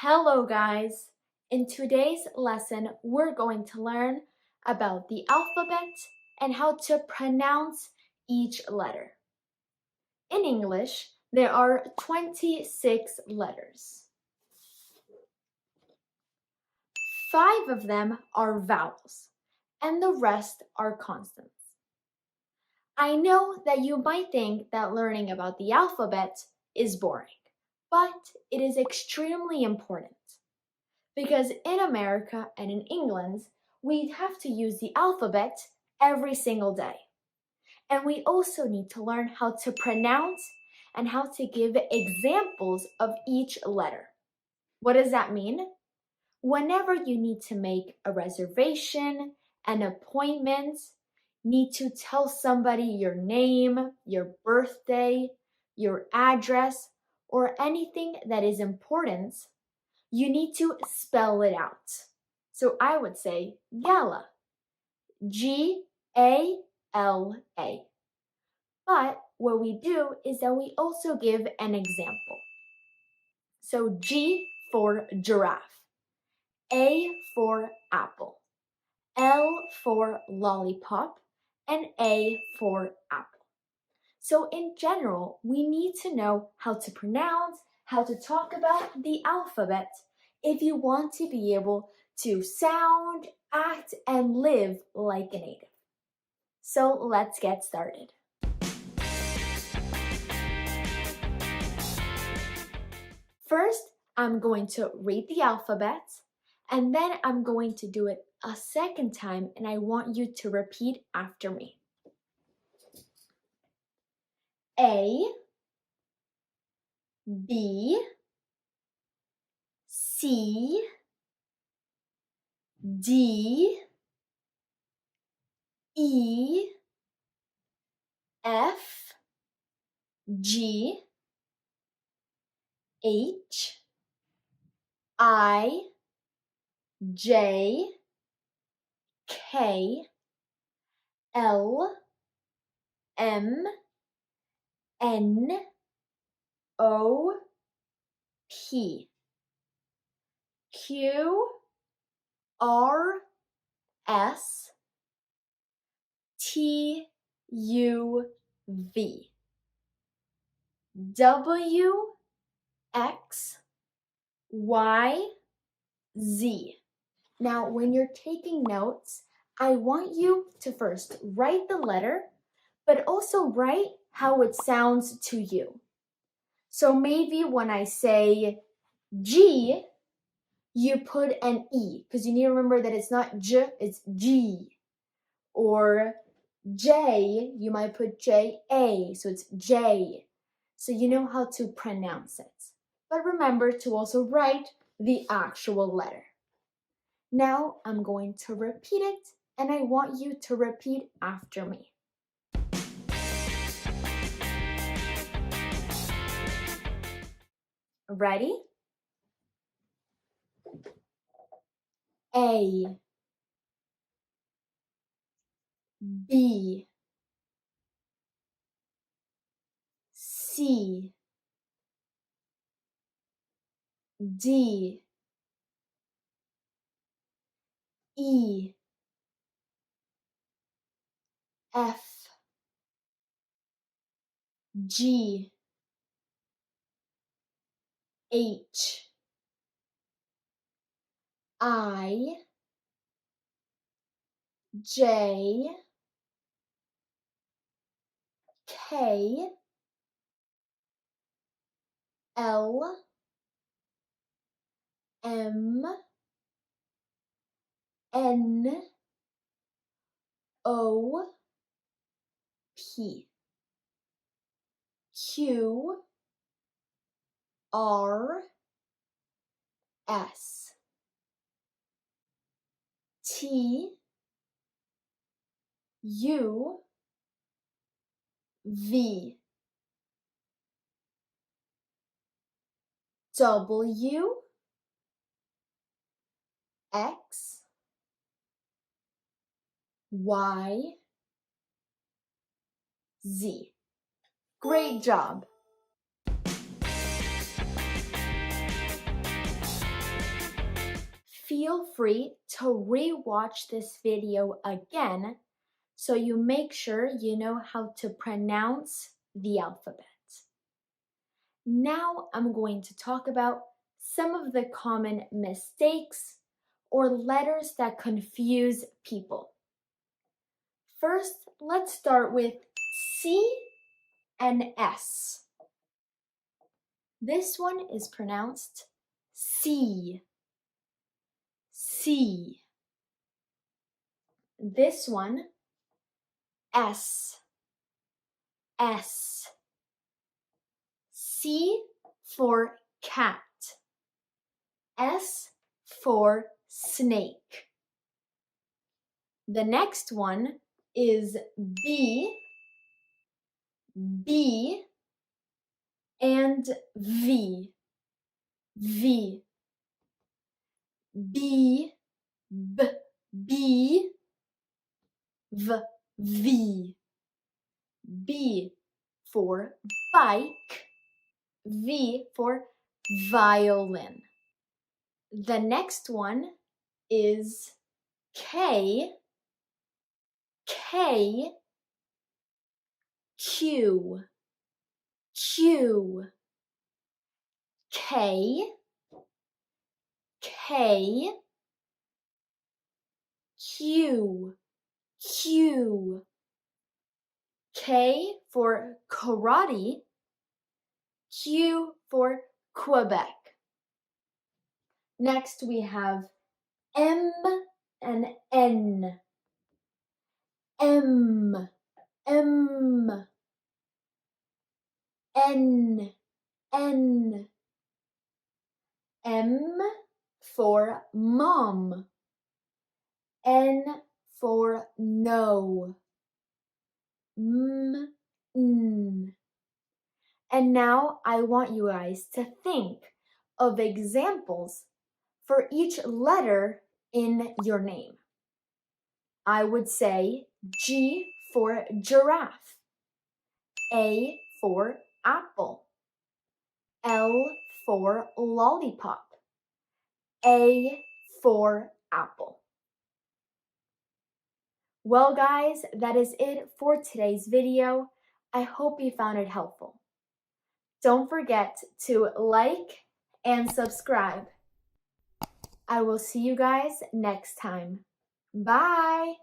Hello guys! In today's lesson, we're going to learn about the alphabet and how to pronounce each letter. In English, there are 26 letters. 5 of them are vowels, and the rest are consonants. I know that you might think that learning about the alphabet is boring, but it is extremely important. Because in America and in England, we have to use the alphabet every single day. And we also need to learn how to pronounce and how to give examples of each letter. What does that mean? Whenever you need to make a reservation, an appointment, need to tell somebody your name, your birthday, your address, or anything that is important, you need to spell it out. So I would say gala, G-A-L-A. But what we do is that we also give an example. So G for giraffe, A for apple, L for lollipop, and A for apple. So in general, we need to know how to pronounce, how to talk about the alphabet if you want to be able to sound, act, and live like a native. So let's get started. First, I'm going to read the alphabet, and then I'm going to do it a second time, and I want you to repeat after me. A, B, C, D, E, F, G, H, I, J, K, L, M, N, O, P, Q, R, S, T, U, V, W, X, Y, Z. Now, when you're taking notes, I want you to first write the letter, but also write how it sounds to you. So maybe when I say G, you put an E, because you need to remember that it's not J, it's G. Or J, you might put J-A, so it's J. So you know how to pronounce it. But remember to also write the actual letter. Now I'm going to repeat it, and I want you to repeat after me. Ready? A, B, C, D, E, F, G, H, I, J, K, L, M, N, O, P, Q, R, S, T, U, V, W, X, Y, Z. Great job! feel free to re-watch this video again so you make sure you know how to pronounce the alphabet. Now I'm going to talk about some of the common mistakes or letters that confuse people. First, let's start with C and S. This one is pronounced C. C. This one, S. S. C for cat. S for snake. The next one is B, B, and V. V. B, B, B, V, V. B for bike, V for violin. The next one is K, K, Q, Q, K, K, Q, Q. K for karate, Q for Quebec. Next we have M and N. M, M, N, N. M for mom, N for no. M, N. And now I want you guys to think of examples for each letter in your name. I would say G for giraffe, A for apple, L for lollipop, A for apple. Well guys, that is it for today's video. I hope you found it helpful. Don't forget to like and subscribe. I will see you guys next time. Bye!